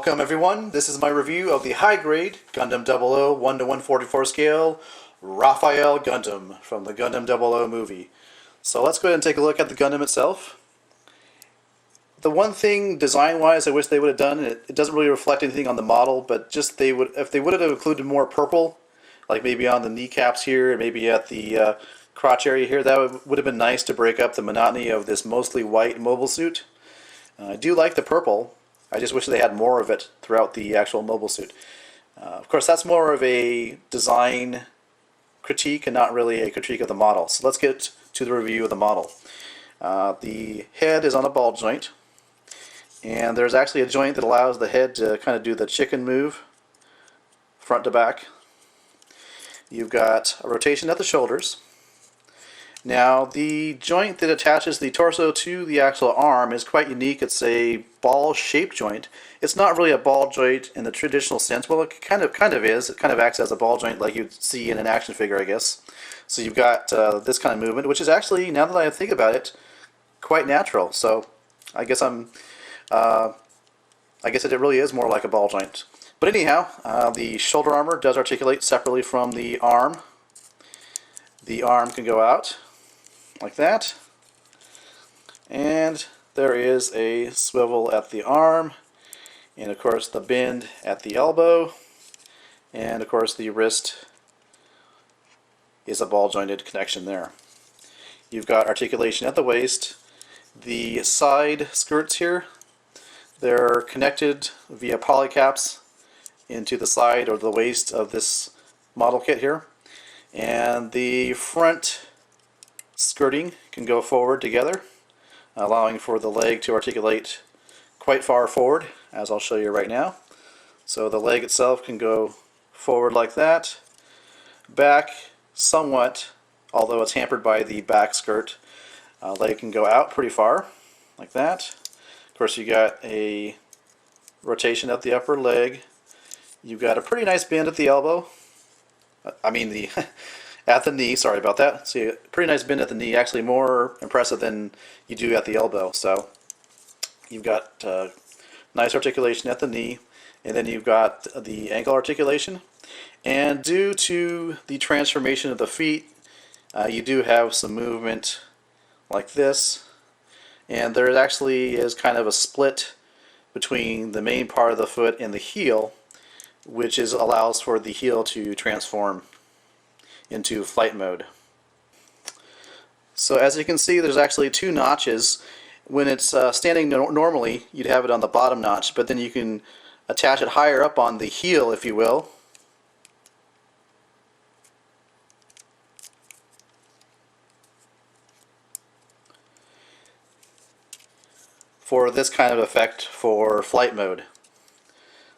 Welcome everyone, this is my review of the high-grade Gundam 00 1:144 scale Raphael Gundam from the Gundam 00 movie. So let's go ahead and take a look at the Gundam itself. The one thing design-wise I wish they would have done, it doesn't really reflect anything on the model, but just if they would have included more purple, like maybe on the kneecaps here and maybe at the crotch area here, that would have been nice to break up the monotony of this mostly white mobile suit. I do like the purple. I just wish they had more of it throughout the actual mobile suit. Of course, that's more of a design critique and not really a critique of the model. So let's get to the review of the model. The head is on a ball joint, and there's actually a joint that allows the head to kind of do the chicken move, front to back. You've got a rotation at the shoulders. Now, the joint that attaches the torso to the actual arm is quite unique. It's a ball-shaped joint. It's not really a ball joint in the traditional sense. Well, it kind of is. It kind of acts as a ball joint like you'd see in an action figure, I guess. So you've got this kind of movement, which is actually, now that I think about it, quite natural. So I guess I guess it really is more like a ball joint. But anyhow, the shoulder armor does articulate separately from the arm. The arm can go out like that, and there is a swivel at the arm, and of course the bend at the elbow, and of course the wrist is a ball jointed connection there. You've got articulation at the waist. The side skirts here, they're connected via polycaps into the side or the waist of this model kit here, and the front skirting can go forward together, allowing for the leg to articulate quite far forward, as I'll show you right now. So the leg itself can go forward like that, back somewhat, although it's hampered by the back skirt. Leg can go out pretty far, like that. Of course, you got a rotation at the upper leg. You've got a pretty nice bend at the elbow. At the knee, sorry about that. See, a pretty nice bend at the knee, actually more impressive than you do at the elbow. So you've got nice articulation at the knee, and then you've got the ankle articulation. And due to the transformation of the feet, you do have some movement like this, and there actually is kind of a split between the main part of the foot and the heel, which allows for the heel to transform into flight mode. So as you can see, there's actually two notches. When it's standing normally, you'd have it on the bottom notch, but then you can attach it higher up on the heel, if you will. For this kind of effect for flight mode.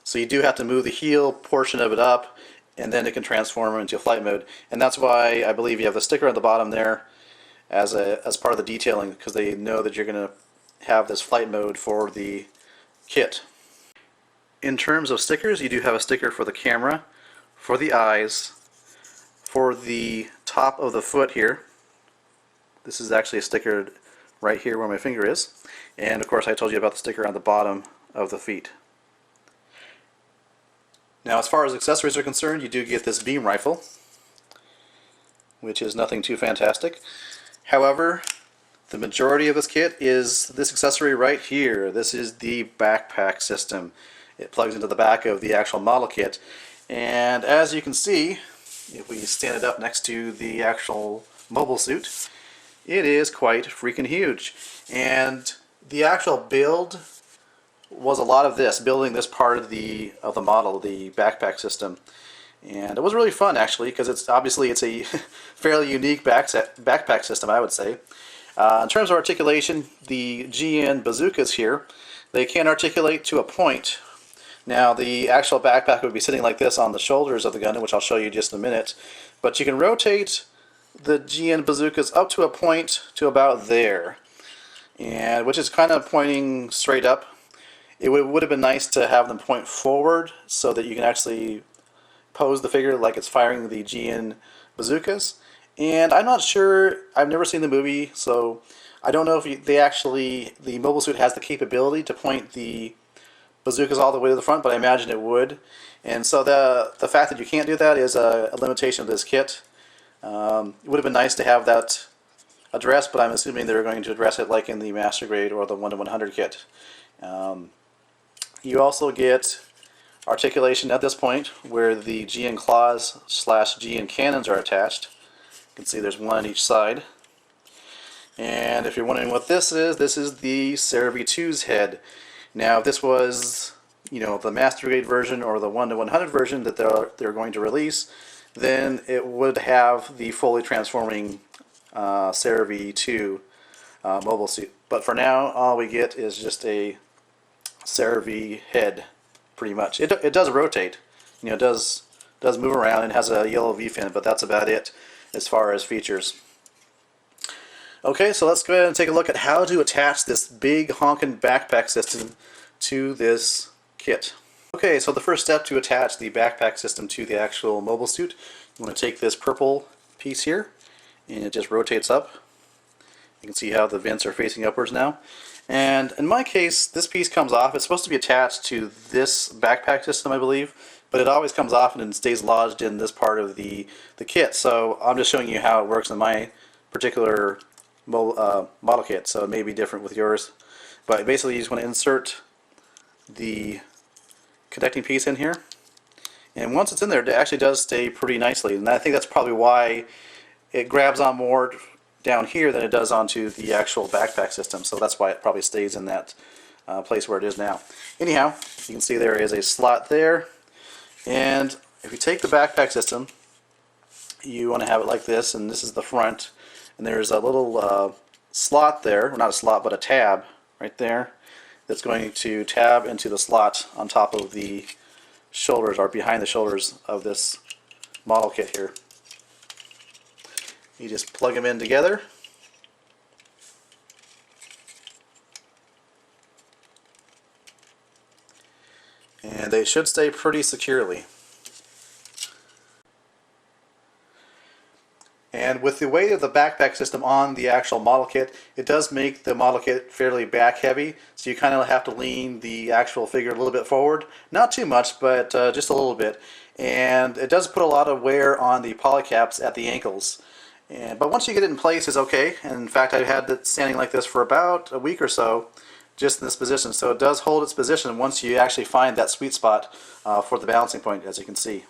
So you do have to move the heel portion of it up, and then it can transform into flight mode. And that's why I believe you have the sticker on the bottom there as part of the detailing, because they know that you're going to have this flight mode for the kit. In terms of stickers, you do have a sticker for the camera, for the eyes, for the top of the foot here. This is actually a sticker right here where my finger is. And of course I told you about the sticker on the bottom of the feet. Now, as far as accessories are concerned, you do get this beam rifle, which is nothing too fantastic. However, the majority of this kit is this accessory right here. This is the backpack system. It plugs into the back of the actual model kit, and as you can see, if we stand it up next to the actual mobile suit, it is quite freaking huge. And the actual build was a lot of this, building this part of the model, the backpack system. And it was really fun, actually, because it's a fairly unique backpack system, I would say. In terms of articulation, the GN bazookas here, they can articulate to a point. Now, the actual backpack would be sitting like this on the shoulders of the Gundam, which I'll show you just in a minute. But you can rotate the GN bazookas up to a point to about there, and which is kind of pointing straight up. It would have been nice to have them point forward so that you can actually pose the figure like it's firing the GN bazookas. And I'm not sure, I've never seen the movie, so I don't know if the mobile suit has the capability to point the bazookas all the way to the front, but I imagine it would. And so the fact that you can't do that is a limitation of this kit. It would have been nice to have that addressed, but I'm assuming they're going to address it like in the Master Grade or the 1-to-100 kit. You also get articulation at this point where the GN claws / GN cannons are attached. You can see there's one on each side. And if you're wondering what this is the Serra V2's head. Now if this was, you know, the Master Grade version or the 1-to-100 version that they're going to release, then it would have the fully transforming Serra V2 mobile suit. But for now, all we get is just a Serra V head, pretty much. It does rotate, you know, it does move around and has a yellow V fin, but that's about it as far as features. Okay, so let's go ahead and take a look at how to attach this big honkin' backpack system to this kit. Okay, so the first step to attach the backpack system to the actual mobile suit, you want to take this purple piece here, and it just rotates up. You can see how the vents are facing upwards now. And in my case, this piece comes off. It's supposed to be attached to this backpack system, I believe, but it always comes off and it stays lodged in this part of the kit. So I'm just showing you how it works in my particular model kit, so it may be different with yours. But basically you just want to insert the connecting piece in here, and once it's in there, it actually does stay pretty nicely, and I think that's probably why it grabs on more down here than it does onto the actual backpack system, so that's why it probably stays in that place where it is now. Anyhow, you can see there is a slot there, and if you take the backpack system, you want to have it like this, and this is the front, and there's a little slot there, or not a slot, but a tab right there that's going to tab into the slot on top of the shoulders, or behind the shoulders of this model kit here. You just plug them in together, and they should stay pretty securely. And with the weight of the backpack system on the actual model kit, it does make the model kit fairly back heavy, so you kind of have to lean the actual figure a little bit forward. Not too much, but just a little bit. And it does put a lot of wear on the polycaps at the ankles. But once you get it in place, it's okay. And in fact, I've had it standing like this for about a week or so, just in this position. So it does hold its position once you actually find that sweet spot for the balancing point, as you can see.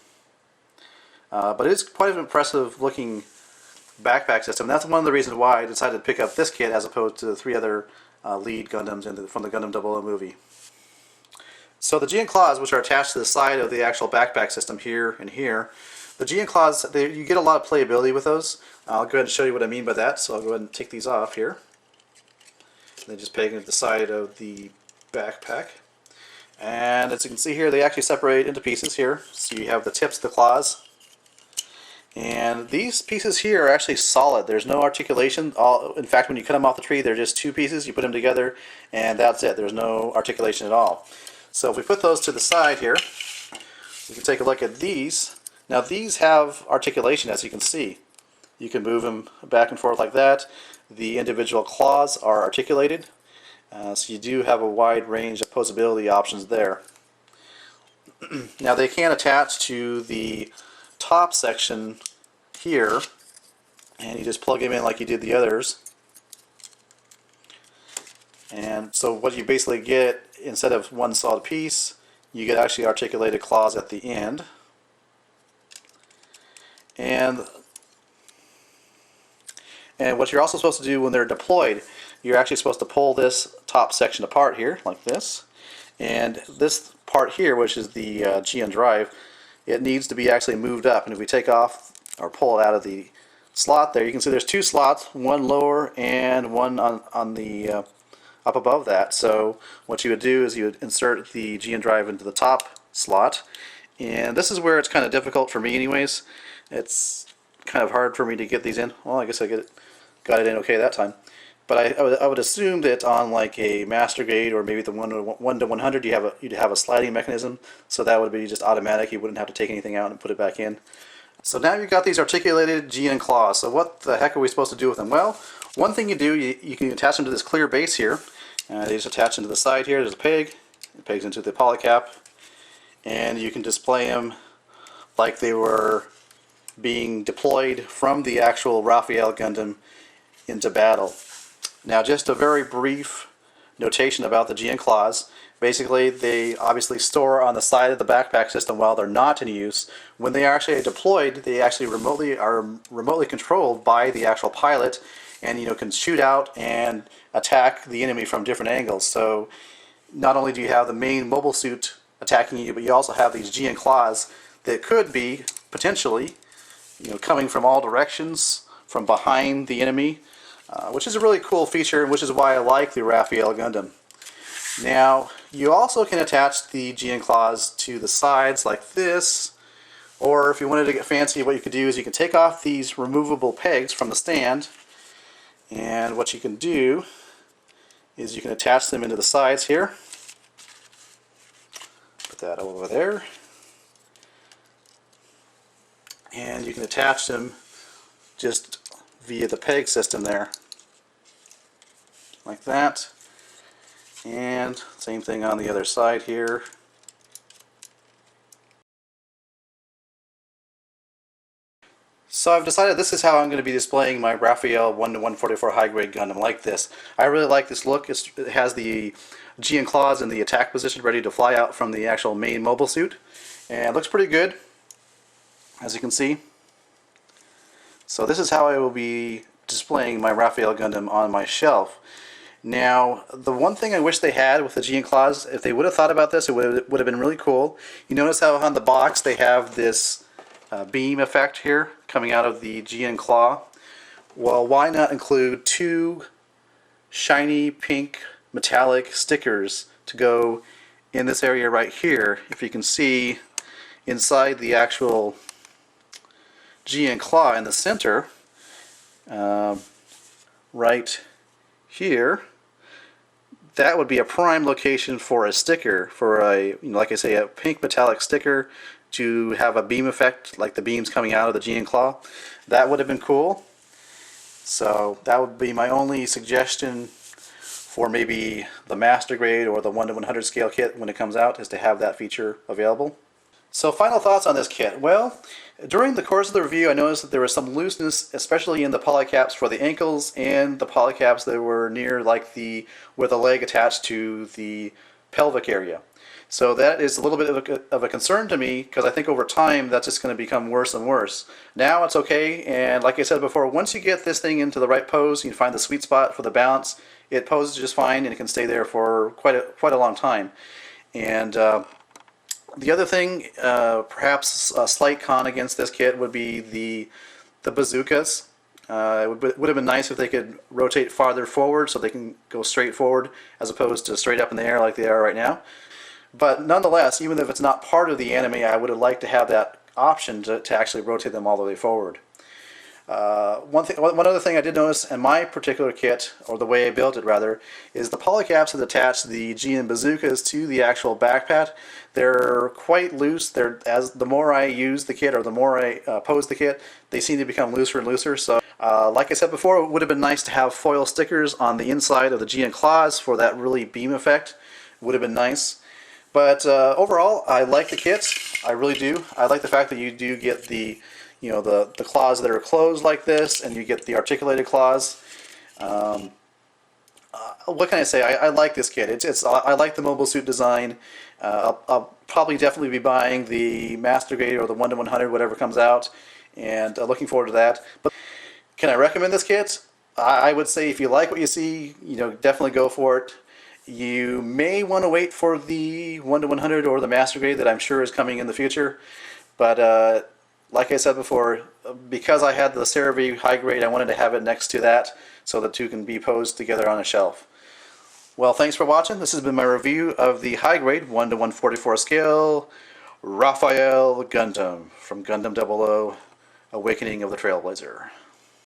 But it's quite an impressive looking backpack system. That's one of the reasons why I decided to pick up this kit as opposed to the 3 other lead Gundams from the Gundam 00 movie. So the GN claws, which are attached to the side of the actual backpack system here and here, the GN claws, you get a lot of playability with those. I'll go ahead and show you what I mean by that. So I'll go ahead and take these off here. And they just peg into the side of the backpack. And as you can see here, they actually separate into pieces here. So you have the tips of the claws. And these pieces here are actually solid. There's no articulation. In fact, when you cut them off the tree, they're just 2 pieces. You put them together, and that's it. There's no articulation at all. So if we put those to the side here, we can take a look at these. Now these have articulation, as you can see. You can move them back and forth like that. The individual claws are articulated. So you do have a wide range of posability options there. Now they can attach to the top section here, and you just plug them in like you did the others. And so what you basically get, instead of one solid piece, you get actually articulated claws at the end. And what you're also supposed to do when they're deployed, you're actually supposed to pull this top section apart here, like this. And this part here, which is the GN drive, it needs to be actually moved up. And if we take off or pull it out of the slot there, you can see there's 2 slots, one lower and one on the up above that. So what you would do is you would insert the GN drive into the top slot. And this is where it's kind of difficult for me anyways. It's kind of hard for me to get these in. Well, I guess I got it in okay that time. But I would assume that on like a Master Grade or maybe the 1-to-100, you'd have a sliding mechanism, so that would be just automatic. You wouldn't have to take anything out and put it back in. So now you've got these articulated GN claws. So what the heck are we supposed to do with them? Well, one thing you do, you can attach them to this clear base here. They just attach them to the side here. There's a peg, It pegs into the polycap, and you can display them like they were being deployed from the actual Raphael Gundam into battle. Now, just a very brief notation about the GN claws. Basically, they obviously store on the side of the backpack system while they're not in use. When they are actually deployed, they actually are remotely controlled by the actual pilot, and can shoot out and attack the enemy from different angles. So not only do you have the main mobile suit attacking you, but you also have these GN claws that could be potentially coming from all directions from behind the enemy, which is a really cool feature, and which is why I like the Raphael Gundam. Now, you also can attach the GN claws to the sides like this, or if you wanted to get fancy, what you could do is you can take off these removable pegs from the stand, and what you can do is you can attach them into the sides here. Put that over there. And you can attach them just via the peg system there, like that. And same thing on the other side here. So I've decided this is how I'm going to be displaying my Raphael 1-144 high grade Gundam, like this. I really like this look. It has the GN claws in the attack position ready to fly out from the actual main mobile suit. And it looks pretty good, as you can see. So this is how I will be displaying my Raphael Gundam on my shelf. Now, the one thing I wish they had with the GN claws, if they would have thought about this, it would have been really cool. You notice how on the box they have this beam effect here coming out of the GN claw. Well, why not include two shiny pink metallic stickers to go in this area right here? If you can see inside the actual GN claw in the center, right here, that would be a prime location for a sticker, for a, like I say, a pink metallic sticker to have a beam effect, like the beams coming out of the GN claw. That would have been cool. So that would be my only suggestion for maybe the master grade or the 1-100 scale kit when it comes out, is to have that feature available. So final thoughts on this kit. Well, during the course of the review I noticed that there was some looseness, especially in the polycaps for the ankles and the polycaps that were near like where the leg attached to the pelvic area. So that is a little bit of a concern to me, because I think over time that's just going to become worse and worse. Now it's okay, and like I said before, once you get this thing into the right pose, you find the sweet spot for the balance, it poses just fine and it can stay there for quite a long time. And the other thing, perhaps a slight con against this kit, would be the bazookas. It would have been nice if they could rotate farther forward so they can go straight forward as opposed to straight up in the air like they are right now. But nonetheless, even if it's not part of the anime, I would have liked to have that option to actually rotate them all the way forward. One other thing I did notice in my particular kit, or the way I built it rather, is the polycaps that attach the GN bazookas to the actual backpack. They're quite loose. The more I use the kit, or the more I pose the kit, they seem to become looser and looser. So like I said before, it would have been nice to have foil stickers on the inside of the GN claws for that really beam effect. Would have been nice. But overall, I like the kit. I really do. I like the fact that you do get the the claws that are closed like this, and you get the articulated claws. What can I say? I like this kit. I like the mobile suit design. I'll probably definitely be buying the Master Grade or the 1-100, whatever comes out, and looking forward to that. But can I recommend this kit? I would say if you like what you see, definitely go for it. You may want to wait for the 1-100 or the Master Grade that I'm sure is coming in the future. But like I said before, because I had the CeraVe high grade, I wanted to have it next to that so the two can be posed together on a shelf. Well, thanks for watching. This has been my review of the high grade 1-144 scale Raphael Gundam from Gundam 00 Awakening of the Trailblazer.